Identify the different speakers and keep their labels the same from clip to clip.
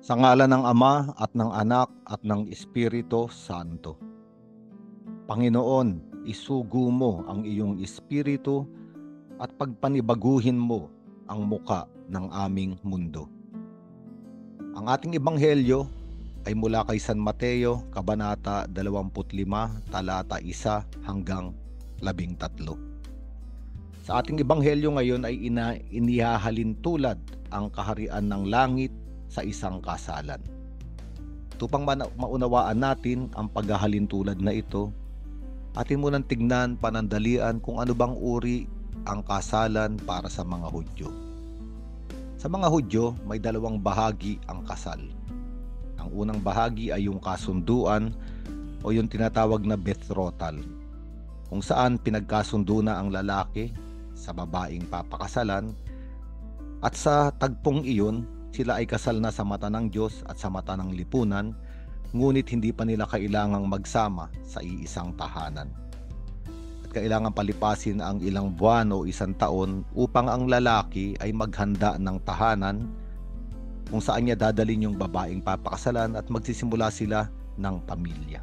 Speaker 1: Sa ngalan ng Ama at ng Anak at ng Espiritu Santo. Panginoon, isugo mo ang iyong espiritu at pagpanibaguhin mo ang muka ng aming mundo. Ang ating ebanghelyo ay mula kay San Mateo, Kabanata 25, talata 1 hanggang 13. Sa ating ebanghelyo ngayon ay inihahalin tulad ang kaharian ng langit sa isang kasalan. Upang maunawaan natin ang paghahalintulad na ito, atin munang tignan panandalian kung ano bang uri ang kasalan para sa mga Hudyo. Sa mga Hudyo, may dalawang bahagi ang kasal. Ang unang bahagi ay yung kasunduan o yung tinatawag na betrothal, kung saan pinagkasundo na ang lalaki sa babaeng papakasalan, at sa tagpong iyon, sila ay kasal na sa mata ng Diyos at sa mata ng lipunan, ngunit hindi pa nila kailangang magsama sa iisang tahanan. At kailangan palipasin ang ilang buwan o isang taon upang ang lalaki ay maghanda ng tahanan kung saan niya dadalhin yung babaeng papakasalan at magsisimula sila ng pamilya.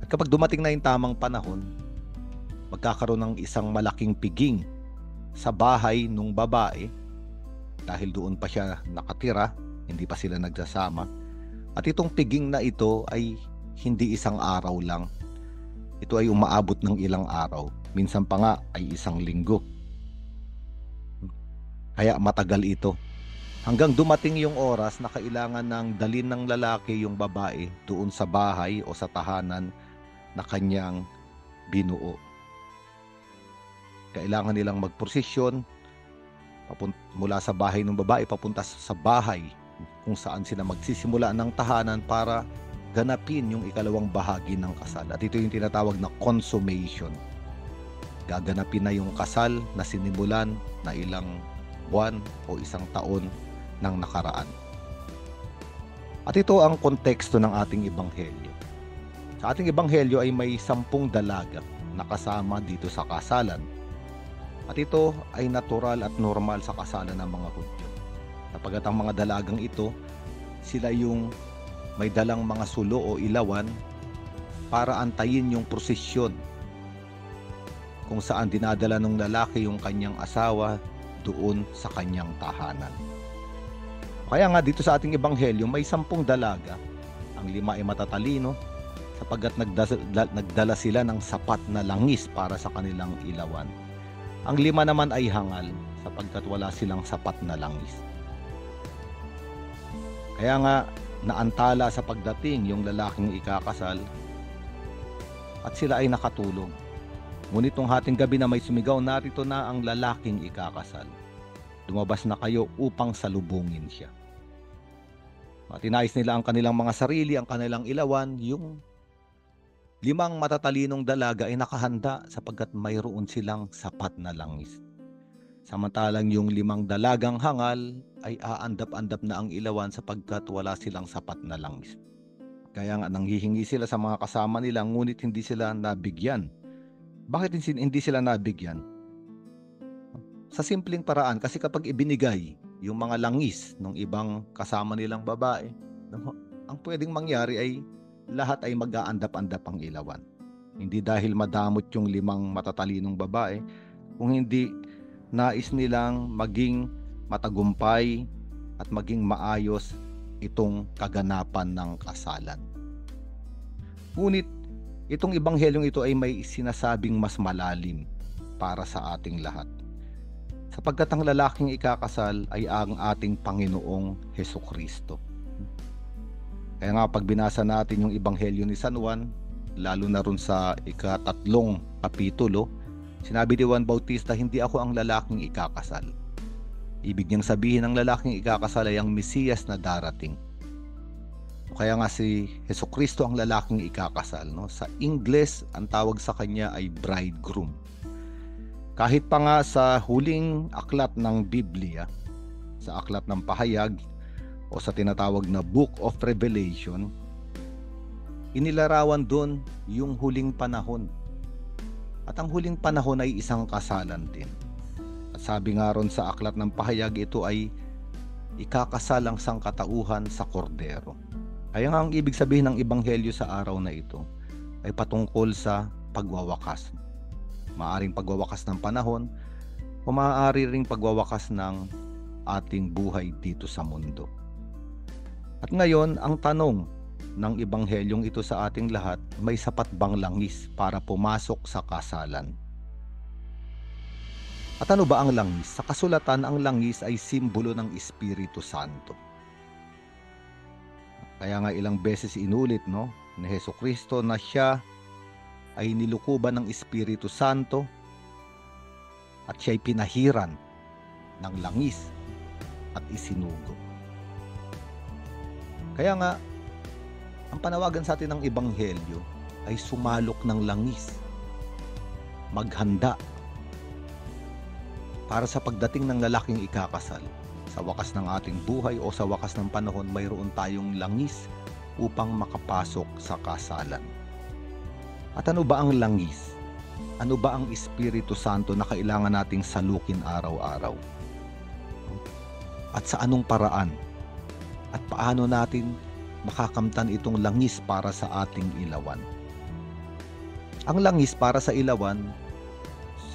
Speaker 1: At kapag dumating na yung tamang panahon, magkakaroon ng isang malaking piging sa bahay ng babae dahil doon pa siya nakatira, hindi pa sila nagsasama. At itong piging na ito ay hindi isang araw lang. Ito ay umaabot ng ilang araw. Minsan pa nga ay isang linggo. Kaya matagal ito. Hanggang dumating yung oras na kailangan ng dalhin ng lalaki yung babae doon sa bahay o sa tahanan na kanyang binuo. Kailangan nilang magprosesyon mula sa bahay ng babae papunta sa bahay kung saan sila magsisimula ng tahanan para ganapin yung ikalawang bahagi ng kasal. At ito yung tinatawag na consummation. Gaganapin na yung kasal na sinimulan na ilang buwan o isang taon ng nakaraan. At ito ang konteksto ng ating ebanghelyo. Sa ating ebanghelyo ay may 10 dalaga na kasama dito sa kasalan. At ito ay natural at normal sa kasalan ng mga Hudyo. Sapagkat ang mga dalagang ito, sila yung may dalang mga sulo o ilawan para antayin yung prosesyon kung saan dinadala ng lalaki yung kanyang asawa doon sa kanyang tahanan. Kaya nga dito sa ating ebanghelyo may 10 dalaga. Ang 5 ay matatalino sapagkat nagdala sila ng sapat na langis para sa kanilang ilawan. Ang 5 naman ay hangal sapagkat wala silang sapat na langis. Kaya nga naantala sa pagdating yung lalaking ikakasal at sila ay nakatulog. Ngunit nung hating gabi na may sumigaw, narito na ang lalaking ikakasal. Lumabas na kayo upang salubungin siya. Tinayos nila ang kanilang mga sarili, ang kanilang ilawan. Yung 5 matatalinong dalaga ay nakahanda sapagkat mayroon silang sapat na langis. Samantalang yung 5 dalagang hangal ay aandap-andap na ang ilawan sapagkat wala silang sapat na langis. Kaya nga nanghihingi sila sa mga kasama nila ngunit hindi sila nabigyan. Bakit hindi sila nabigyan? Sa simpleng paraan, kasi kapag ibinigay yung mga langis ng ibang kasama nilang babae, ang pwedeng mangyari ay lahat ay mag-aandap-andap ang ilawan. Hindi dahil madamot yung 5 matatalinong babae, kung hindi nais nilang maging matagumpay at maging maayos itong kaganapan ng kasalan. Ngunit itong ebanghelyong ito ay may sinasabing mas malalim para sa ating lahat. Sapagkat ang lalaking ikakasal ay ang ating Panginoong Hesukristo. Kaya nga pag binasa natin yung ebanghelyo ni San Juan, lalo na ron sa ika-3 kapitulo, sinabi ni Juan Bautista, hindi ako ang lalaking ikakasal. Ibig niyang sabihin ng lalaking ikakasal ay ang Mesiyas na darating. Kaya nga si Hesukristo ang lalaking ikakasal. No? Sa Ingles, ang tawag sa kanya ay bridegroom. Kahit pa nga sa huling aklat ng Biblia, sa aklat ng pahayag o sa tinatawag na Book of Revelation, inilarawan doon yung huling panahon. At ang huling panahon ay isang kasalan din. At sabi nga ron sa aklat ng pahayag, ito ay ikakasal ang sangkatauhan sa kordero. Kaya nga ang ibig sabihin ng ebanghelyo sa araw na ito ay patungkol sa pagwawakas. Maaring pagwawakas ng panahon o maaari ring pagwawakas ng ating buhay dito sa mundo. At ngayon, ang tanong ng ebanghelyong ito sa ating lahat, may sapat bang langis para pumasok sa kasalan? At ano ba ang langis? Sa kasulatan, ang langis ay simbolo ng Espiritu Santo. Kaya nga ilang beses inulit ni Hesukristo na siya ay nilukuban ng Espiritu Santo at siya'y pinahiran ng langis at isinugo. Kaya nga, ang panawagan sa atin ng ebanghelyo ay sumalok ng langis, maghanda para sa pagdating ng lalaking ikakasal. Sa wakas ng ating buhay o sa wakas ng panahon, mayroon tayong langis upang makapasok sa kasalan. At ano ba ang langis? Ano ba ang Espiritu Santo na kailangan nating salukin araw-araw? At sa anong paraan? At paano natin makakamtan itong langis para sa ating ilawan? Ang langis para sa ilawan,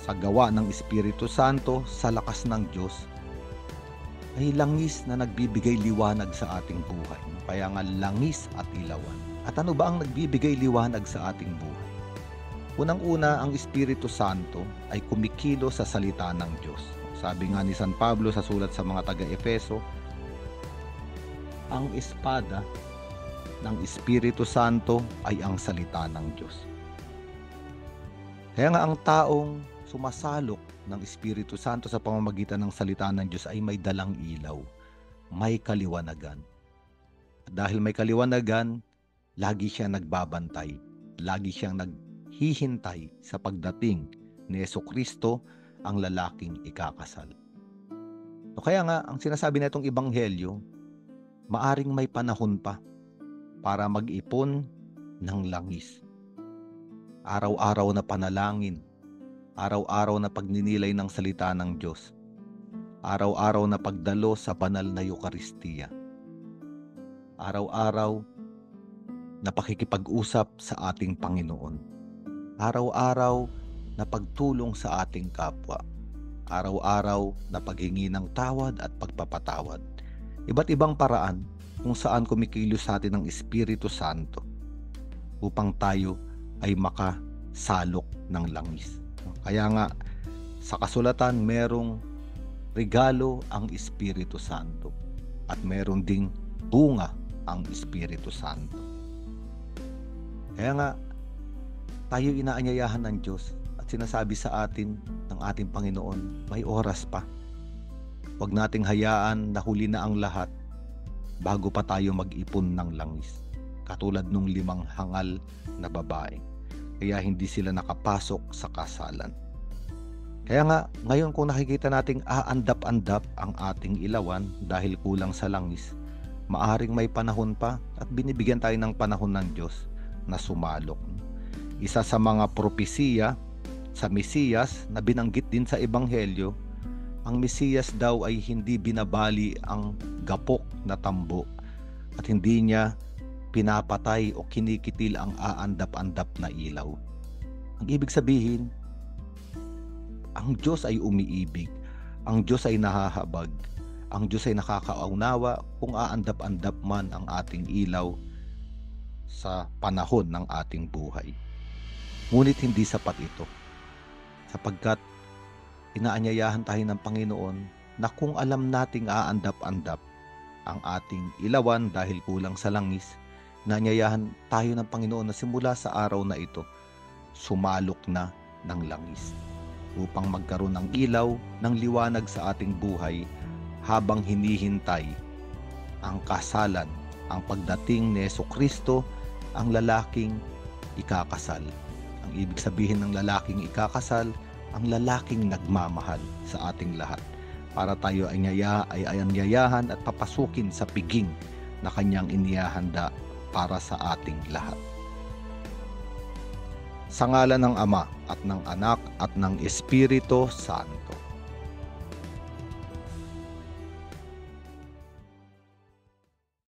Speaker 1: sa gawa ng Espiritu Santo, sa lakas ng Diyos, ay langis na nagbibigay liwanag sa ating buhay. Kaya nga langis at ilawan. At ano ba ang nagbibigay liwanag sa ating buhay? Unang-una, ang Espiritu Santo ay kumikilo sa salita ng Diyos. Sabi nga ni San Pablo sa sulat sa mga taga-Efeso, ang espada ng Espiritu Santo ay ang salita ng Diyos. Kaya nga ang taong sumasalok ng Espiritu Santo sa pamamagitan ng salita ng Diyos ay may dalang ilaw, may kaliwanagan. At dahil may kaliwanagan, lagi siyang nagbabantay, lagi siyang naghihintay sa pagdating ni Hesukristo, ang lalaking ikakasal. Kaya nga, ang sinasabi na itong ebanghelyo, maaring may panahon pa para mag-ipon ng langis. Araw-araw na panalangin, araw-araw na pagninilay ng salita ng Diyos, araw-araw na pagdalo sa banal na Eucharistia, araw-araw na pakikipag-usap sa ating Panginoon, araw-araw na pagtulong sa ating kapwa, araw-araw na paghingi ng tawad at pagpapatawad. Iba't ibang paraan kung saan kumikilos sa atin ng Espiritu Santo upang tayo ay makasalok ng langis. Kaya nga, sa kasulatan, merong regalo ang Espiritu Santo at meron ding bunga ang Espiritu Santo. Kaya nga, tayo inaanyayahan ng Diyos at sinasabi sa atin ng ating Panginoon, may oras pa. Huwag nating hayaan na huli na ang lahat bago pa tayo mag-ipon ng langis. Katulad nung 5 hangal na babae. Kaya hindi sila nakapasok sa kasalan. Kaya nga, ngayon kung nakikita nating aandap-andap ang ating ilawan dahil kulang sa langis, maaring may panahon pa at binibigyan tayo ng panahon ng Diyos na sumalok. Isa sa mga propesiya sa Mesiyas na binanggit din sa ebanghelyo, ang Mesiyas daw ay hindi binabali ang gapok na tambo at hindi niya pinapatay o kinikitil ang aandap-andap na ilaw. Ang ibig sabihin, ang Diyos ay umiibig, ang Diyos ay nahahabag, ang Diyos ay nakakaunawa kung aandap-andap man ang ating ilaw sa panahon ng ating buhay. Ngunit hindi sapat ito, sapagkat inaanyayahan tayo ng Panginoon na kung alam nating aandap-andap ang ating ilawan dahil kulang sa langis, naanyayahan tayo ng Panginoon na simula sa araw na ito, sumalok na ng langis upang magkaroon ng ilaw, ng liwanag sa ating buhay habang hinihintay ang kasalan, ang pagdating ni Hesukristo, ang lalaking ikakasal. Ang ibig sabihin ng lalaking ikakasal, ang lalaking nagmamahal sa ating lahat para tayo ay anyayahan at papasukin sa piging na kanyang inihahanda para sa ating lahat. Sa ngalan ng Ama at ng Anak at ng Espiritu Santo.